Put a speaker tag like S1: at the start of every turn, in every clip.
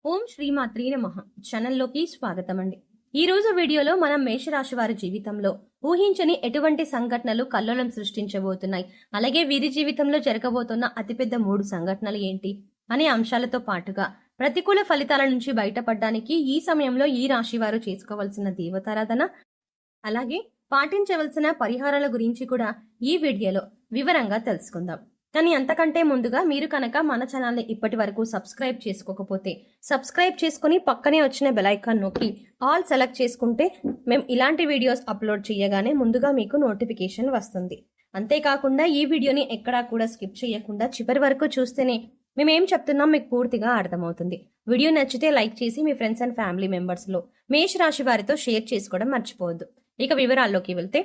S1: ఓం శ్రీమాత్రీ నమః ఛానల్లోకి స్వాగతం అండి. ఈ రోజు వీడియోలో మనం మేషరాశి వారి జీవితంలో ఊహించని ఎటువంటి సంఘటనలు కల్లోలం సృష్టించబోతున్నాయి, అలాగే వీరి జీవితంలో జరగబోతున్న అతిపెద్ద 3 సంఘటనలు ఏంటి అనే అంశాలతో పాటుగా ప్రతికూల ఫలితాల నుంచి బయటపడడానికి ఈ సమయంలో ఈ రాశి వారు చేసుకోవాల్సిన దేవతారాధన, అలాగే పాటించవలసిన పరిహారాల గురించి కూడా ఈ వీడియోలో వివరంగా తెలుసుకుందాం. కానీ అంతకంటే ముందుగా మీరు కనుక మన ఛానల్ని ఇప్పటి వరకు సబ్స్క్రైబ్ చేసుకోకపోతే సబ్స్క్రైబ్ చేసుకుని పక్కనే వచ్చిన బెల్ ఐకాన్ నొక్కి ఆల్ సెలెక్ట్ చేసుకుంటే మేము ఇలాంటి వీడియోస్ అప్లోడ్ చేయగానే ముందుగా మీకు నోటిఫికేషన్ వస్తుంది. అంతేకాకుండా ఈ వీడియోని ఎక్కడా కూడా స్కిప్ చేయకుండా చివరి వరకు చూస్తేనే మేమేం చెప్తున్నాం మీకు పూర్తిగా అర్థమవుతుంది. వీడియో నచ్చితే లైక్ చేసి మీ ఫ్రెండ్స్ అండ్ ఫ్యామిలీ మెంబర్స్లో మేష రాశి వారితో షేర్ చేసుకోవడం మర్చిపోవద్దు. ఇక వివరాల్లోకి వెళ్తే,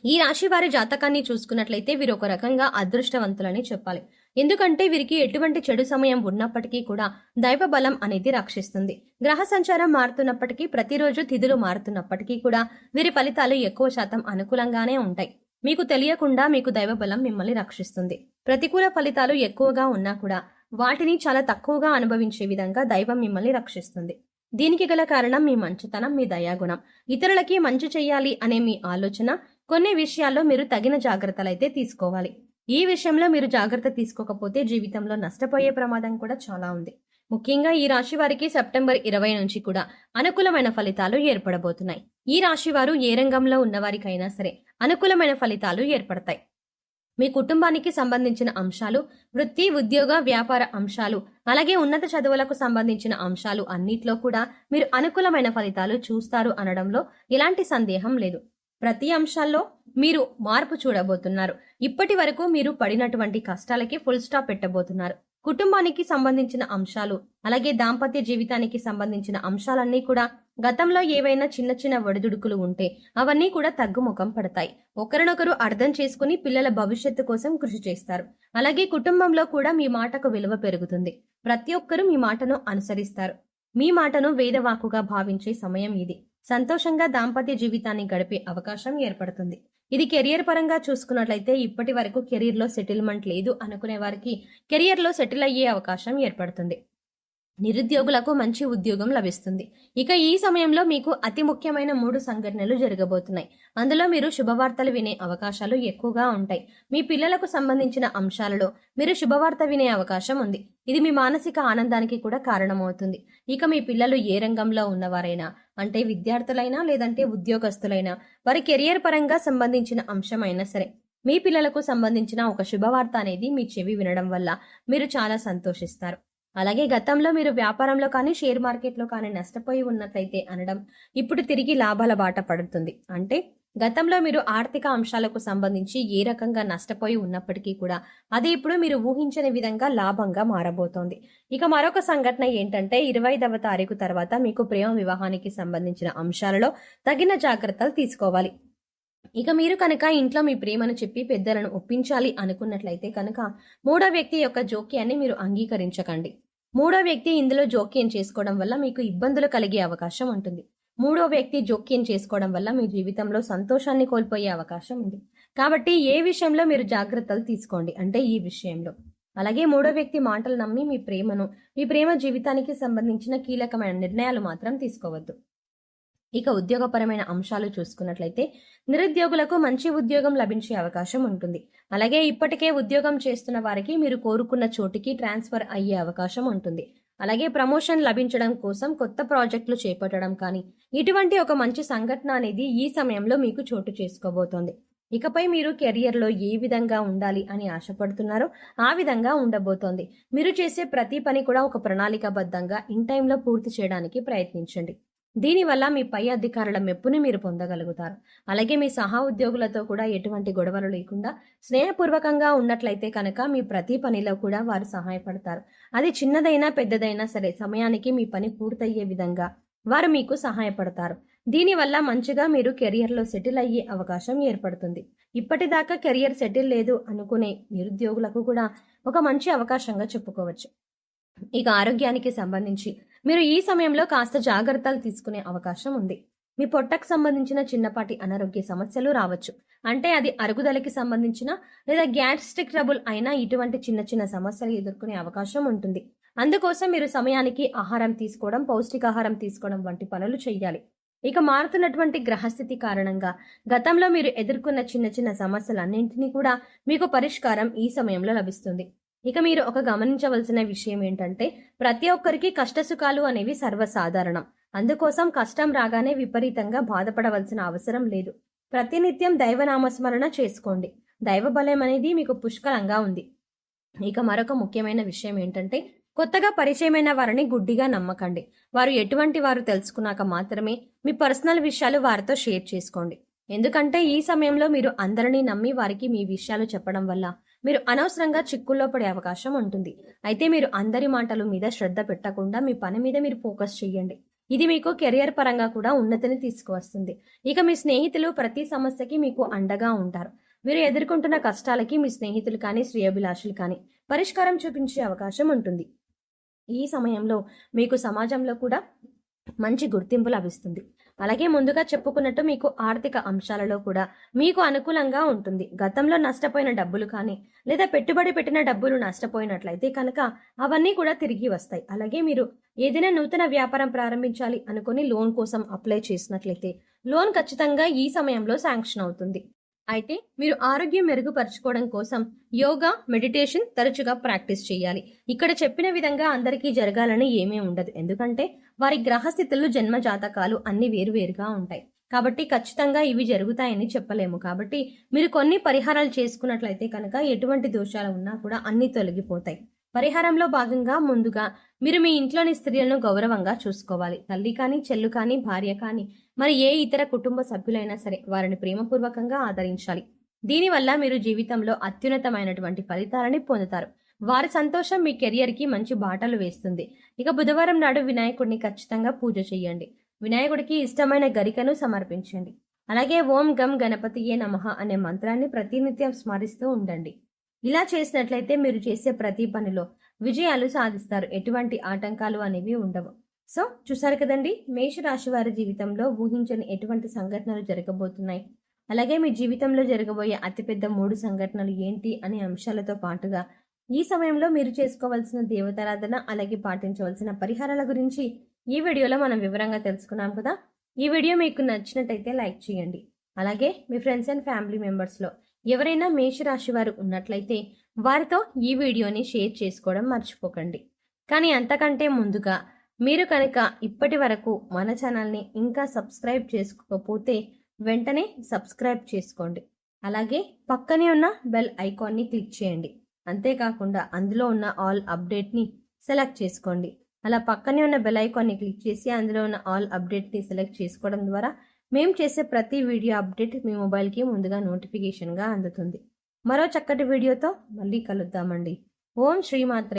S1: ఈ రాశి వారి జాతకాన్ని చూసుకున్నట్లయితే వీరు ఒక రకంగా అదృష్టవంతులని చెప్పాలి. ఎందుకంటే వీరికి ఎటువంటి చెడు సమయం ఉన్నప్పటికీ కూడా దైవ బలం అనేది రక్షిస్తుంది. గ్రహ సంచారం మారుతున్నప్పటికీ, ప్రతిరోజు తిథులు మారుతున్నప్పటికీ కూడా వీరి ఫలితాలు ఎక్కువ శాతం అనుకూలంగానే ఉంటాయి. మీకు తెలియకుండా మీకు దైవ బలం మిమ్మల్ని రక్షిస్తుంది. ప్రతికూల ఫలితాలు ఎక్కువగా ఉన్నా కూడా వాటిని చాలా తక్కువగా అనుభవించే విధంగా దైవం మిమ్మల్ని రక్షిస్తుంది. దీనికి గల కారణం మీ మంచితనం, మీ దయాగుణం. ఇతరులకి మంచి చెయ్యాలి అనే మీ ఆలోచన. కొన్ని విషయాల్లో మీరు తగిన జాగ్రత్తలు అయితే తీసుకోవాలి. ఈ విషయంలో మీరు జాగ్రత్త తీసుకోకపోతే జీవితంలో నష్టపోయే ప్రమాదం కూడా చాలా ఉంది. ముఖ్యంగా ఈ రాశి వారికి సెప్టెంబర్ 20 నుంచి కూడా అనుకూలమైన ఫలితాలు ఏర్పడబోతున్నాయి. ఈ రాశి వారు ఏ రంగంలో ఉన్నవారికైనా సరే అనుకూలమైన ఫలితాలు ఏర్పడతాయి. మీ కుటుంబానికి సంబంధించిన అంశాలు, వృత్తి, ఉద్యోగ, వ్యాపార అంశాలు, అలాగే ఉన్నత చదువులకు సంబంధించిన అంశాలు అన్నిట్లో కూడా మీరు అనుకూలమైన ఫలితాలు చూస్తారు అనడంలో ఎలాంటి సందేహం లేదు. ప్రతి అంశాల్లో మీరు మార్పు చూడబోతున్నారు. ఇప్పటి వరకు మీరు పడినటువంటి కష్టాలకి ఫుల్ స్టాప్ పెట్టబోతున్నారు. కుటుంబానికి సంబంధించిన అంశాలు, అలాగే దాంపత్య జీవితానికి సంబంధించిన అంశాలన్నీ కూడా గతంలో ఏవైనా చిన్న చిన్న ఒడిదుడుకులు ఉంటే అవన్నీ కూడా తగ్గుముఖం పడతాయి. ఒకరినొకరు అర్థం చేసుకుని పిల్లల భవిష్యత్తు కోసం కృషి చేస్తారు. అలాగే కుటుంబంలో కూడా మీ మాటకు విలువ పెరుగుతుంది. ప్రతి ఒక్కరూ మీ మాటను అనుసరిస్తారు. మీ మాటను వేదవాకుగా భావించే సమయం ఇది. సంతోషంగా దాంపత్య జీవితాన్ని గడిపే అవకాశం ఏర్పడుతుంది. ఇది కెరియర్ పరంగా చూసుకున్నట్లయితే, ఇప్పటి వరకు కెరీర్ లో సెటిల్మెంట్ లేదు అనుకునే వారికి కెరియర్ లో సెటిల్ అయ్యే అవకాశం ఏర్పడుతుంది. నిరుద్యోగులకు మంచి ఉద్యోగం లభిస్తుంది. ఇక ఈ సమయంలో మీకు అతి ముఖ్యమైన 3 సంఘటనలు జరగబోతున్నాయి. అందులో మీరు శుభవార్తలు వినే అవకాశాలు ఎక్కువగా ఉంటాయి. మీ పిల్లలకు సంబంధించిన అంశాలలో మీరు శుభవార్త వినే అవకాశం ఉంది. ఇది మీ మానసిక ఆనందానికి కూడా కారణమవుతుంది. ఇక మీ పిల్లలు ఏ రంగంలో ఉన్నవారైనా, అంటే విద్యార్థులైనా లేదంటే ఉద్యోగస్తులైనా, వారి కెరియర్ పరంగా సంబంధించిన అంశమైనా సరే, మీ పిల్లలకు సంబంధించిన ఒక శుభవార్త అనేది మీ చెవి వినడం వల్ల మీరు చాలా సంతోషిస్తారు. అలాగే గతంలో మీరు వ్యాపారంలో కానీ షేర్ మార్కెట్లో కానీ నష్టపోయి ఉన్నట్లయితే అనడం ఇప్పుడు తిరిగి లాభాల బాట పడుతుంది. అంటే గతంలో మీరు ఆర్థిక అంశాలకు సంబంధించి ఏ రకంగా నష్టపోయి ఉన్నప్పటికీ కూడా అది ఇప్పుడు మీరు ఊహించని విధంగా లాభంగా మారబోతోంది. ఇక మరొక సంఘటన ఏంటంటే, 25వ తారీఖు తర్వాత మీకు ప్రేమ వివాహానికి సంబంధించిన అంశాలలో తగిన జాగ్రత్తలు తీసుకోవాలి. ఇక మీరు కనుక ఇంట్లో మీ ప్రేమను చెప్పి పెద్దలను ఒప్పించాలి అనుకున్నట్లయితే కనుక 3వ వ్యక్తి యొక్క జోక్యాన్ని మీరు అంగీకరించకండి. 3వ వ్యక్తి ఇందులో జోక్యం చేసుకోవడం వల్ల మీకు ఇబ్బందులు కలిగే అవకాశం ఉంటుంది. 3వ వ్యక్తి జోక్యం చేసుకోవడం వల్ల మీ జీవితంలో సంతోషాన్ని కోల్పోయే అవకాశం ఉంది. కాబట్టి ఏ విషయంలో మీరు జాగ్రత్తలు తీసుకోండి అంటే ఈ విషయంలో. అలాగే 3వ వ్యక్తి మాటలు నమ్మి మీ ప్రేమ జీవితానికి సంబంధించిన కీలకమైన నిర్ణయాలు మాత్రం తీసుకోవద్దు. ఇక ఉద్యోగపరమైన అంశాలు చూసుకున్నట్లయితే, నిరుద్యోగులకు మంచి ఉద్యోగం లభించే అవకాశం ఉంటుంది. అలాగే ఇప్పటికే ఉద్యోగం చేస్తున్న వారికి మీరు కోరుకున్న చోటికి ట్రాన్స్ఫర్ అయ్యే అవకాశం ఉంటుంది. అలాగే ప్రమోషన్ లభించడం కోసం కొత్త ప్రాజెక్టులు చేపట్టడం కానీ, ఇటువంటి ఒక మంచి సంఘటన అనేది ఈ సమయంలో మీకు చోటు చేసుకోబోతోంది. ఇకపై మీరు కెరియర్లో ఏ విధంగా ఉండాలి అని ఆశపడుతున్నారో ఆ విధంగా ఉండబోతోంది. మీరు చేసే ప్రతి పని కూడా ఒక ప్రణాళికాబద్ధంగా ఇన్ టైంలో పూర్తి చేయడానికి ప్రయత్నించండి. దీనివల్ల మీ పై అధికారుల మెప్పుని మీరు పొందగలుగుతారు. అలాగే మీ సహా ఉద్యోగులతో కూడా ఎటువంటి గొడవలు లేకుండా స్నేహపూర్వకంగా ఉన్నట్లయితే కనుక మీ ప్రతి పనిలో కూడా వారు సహాయపడతారు. అది చిన్నదైనా పెద్దదైనా సరే సమయానికి మీ పని పూర్తయ్యే విధంగా వారు మీకు సహాయపడతారు. దీనివల్ల మంచిగా మీరు కెరియర్లో సెటిల్ అయ్యే అవకాశం ఏర్పడుతుంది. ఇప్పటిదాకా కెరియర్ సెటిల్ లేదు అనుకునే నిరుద్యోగులకు కూడా ఒక మంచి అవకాశంగా చెప్పుకోవచ్చు. ఇక ఆరోగ్యానికి సంబంధించి మీరు ఈ సమయంలో కాస్త జాగ్రత్తలు తీసుకునే అవకాశం ఉంది. మీ పొట్టకు సంబంధించిన చిన్నపాటి అనారోగ్య సమస్యలు రావచ్చు. అంటే అది అరుగుదలకి సంబంధించిన లేదా గ్యాస్ట్రిక్ ట్రబుల్ అయినా ఇటువంటి చిన్న చిన్న సమస్యలు ఎదుర్కొనే అవకాశం ఉంటుంది. అందుకోసం మీరు సమయానికి ఆహారం తీసుకోవడం, పౌష్టికాహారం తీసుకోవడం వంటి పనులు చేయాలి. ఇక మారుతున్నటువంటి గ్రహస్థితి కారణంగా గతంలో మీరు ఎదుర్కొన్న చిన్న చిన్న సమస్యలన్నింటినీ కూడా మీకు పరిష్కారం ఈ సమయంలో లభిస్తుంది. ఇక మీరు ఒక గమనించవలసిన విషయం ఏంటంటే, ప్రతి ఒక్కరికి కష్టసుఖాలు అనేవి సర్వసాధారణం. అందుకోసం కష్టం రాగానే విపరీతంగా బాధపడవలసిన అవసరం లేదు. ప్రతినిత్యం దైవనామస్మరణ చేసుకోండి. దైవ బలం అనేది మీకు పుష్కలంగా ఉంది. ఇక మరొక ముఖ్యమైన విషయం ఏంటంటే, కొత్తగా పరిచయమైన వారిని గుడ్డిగా నమ్మకండి. వారు ఎటువంటి వారు తెలుసుకున్నాక మాత్రమే మీ పర్సనల్ విషయాలు వారితో షేర్ చేసుకోండి. ఎందుకంటే ఈ సమయంలో మీరు అందరినీ నమ్మి వారికి మీ విషయాలు చెప్పడం వల్ల మీరు అనవసరంగా చిక్కుల్లో పడే అవకాశం ఉంటుంది. అయితే మీరు అందరి మాటల మీద శ్రద్ధ పెట్టకుండా మీ పని మీద మీరు ఫోకస్ చేయండి. ఇది మీకు కెరియర్ పరంగా కూడా ఉన్నతిని తీసుకువస్తుంది. ఇక మీ స్నేహితులు ప్రతి సమస్యకి మీకు అండగా ఉంటారు. మీరు ఎదుర్కొంటున్న కష్టాలకి మీ స్నేహితులు కానీ, శ్రేయోభిలాషులు కానీ పరిష్కారం చూపించే అవకాశం ఉంటుంది. ఈ సమయంలో మీకు సమాజంలో కూడా మంచి గుర్తింపు లభిస్తుంది. అలాగే ముందుగా చెప్పుకున్నట్టు మీకు ఆర్థిక అంశాలలో కూడా మీకు అనుకూలంగా ఉంటుంది. గతంలో నష్టపోయిన డబ్బులు కానీ, లేదా పెట్టుబడి పెట్టిన డబ్బులు నష్టపోయినట్లయితే కనుక అవన్నీ కూడా తిరిగి వస్తాయి. అలాగే మీరు ఏదైనా నూతన వ్యాపారం ప్రారంభించాలి అనుకుని లోన్ కోసం అప్లై చేసినట్లయితే లోన్ ఖచ్చితంగా ఈ సమయంలో శాంక్షన్ అవుతుంది. అయితే మీరు ఆరోగ్యం మెరుగుపరచుకోవడం కోసం యోగా, మెడిటేషన్ తరచుగా ప్రాక్టీస్ చేయాలి. ఇక్కడ చెప్పిన విధంగా అందరికీ జరగాలని ఏమీ ఉండదు. ఎందుకంటే వారి గ్రహస్థితులు, జన్మ జాతకాలు అన్ని వేరువేరుగా ఉంటాయి. కాబట్టి ఖచ్చితంగా ఇవి జరుగుతాయని చెప్పలేము. కాబట్టి మీరు కొన్ని పరిహారాలు చేసుకున్నట్లయితే కనుక ఎటువంటి దోషాలు ఉన్నా కూడా అన్ని తొలగిపోతాయి. పరిహారంలో భాగంగా ముందుగా మీరు మీ ఇంట్లోని స్త్రీలను గౌరవంగా చూసుకోవాలి. తల్లి కానీ, చెల్లు కానీ, భార్య కానీ, మరి ఏ ఇతర కుటుంబ సభ్యులైనా సరే వారిని ప్రేమపూర్వకంగా ఆదరించాలి. దీనివల్ల మీరు జీవితంలో అత్యున్నతమైనటువంటి ఫలితాలని పొందుతారు. వారి సంతోషం మీ కెరియర్కి మంచి బాటలు వేస్తుంది. ఇక బుధవారం నాడు వినాయకుడిని ఖచ్చితంగా పూజ చేయండి. వినాయకుడికి ఇష్టమైన గరికను సమర్పించండి. అలాగే ఓం గం గణపతియే నమః అనే మంత్రాన్ని ప్రతినిత్యం స్మరిస్తూ ఉండండి. ఇలా చేసినట్లయితే మీరు చేసే ప్రతి పనిలో విజయాలు సాధిస్తారు. ఎటువంటి ఆటంకాలు అనేవి ఉండవు. సో చూసారు కదండి, మేషరాశి వారి జీవితంలో ఊహించని ఎటువంటి సంఘటనలు జరగబోతున్నాయి, అలాగే మీ జీవితంలో జరగబోయే అతిపెద్ద 3 సంఘటనలు ఏంటి అనే అంశాలతో పాటుగా ఈ సమయంలో మీరు చేసుకోవాల్సిన దేవతారాధన, అలాగే పాటించవలసిన పరిహారాల గురించి ఈ వీడియోలో మనం వివరంగా తెలుసుకున్నాం కదా. ఈ వీడియో మీకు నచ్చినట్టయితే లైక్ చేయండి. అలాగే మీ ఫ్రెండ్స్ అండ్ ఫ్యామిలీ మెంబర్స్లో ఎవరైనా మేషరాశి వారు ఉన్నట్లయితే వారితో ఈ వీడియోని షేర్ చేసుకోవడం మర్చిపోకండి. కానీ అంతకంటే ముందుగా మీరు కనుక ఇప్పటి వరకు మన ఛానల్ని ఇంకా సబ్స్క్రైబ్ చేసుకోకపోతే వెంటనే సబ్స్క్రైబ్ చేసుకోండి. అలాగే పక్కనే ఉన్న బెల్ ఐకాన్ని క్లిక్ చేయండి. అంతేకాకుండా అందులో ఉన్న ఆల్ అప్డేట్ని సెలెక్ట్ చేసుకోండి. అలా పక్కనే ఉన్న బెల్ ఐకాన్ని క్లిక్ చేసి అందులో ఉన్న ఆల్ అప్డేట్ని సెలెక్ట్ చేసుకోవడం ద్వారా మేము చేసే ప్రతి వీడియో అప్డేట్ మీ మొబైల్కి ముందుగా నోటిఫికేషన్గా అందుతుంది. మరో చక్కటి వీడియోతో మళ్ళీ కలుద్దామండి. ఓం శ్రీమాత్రే.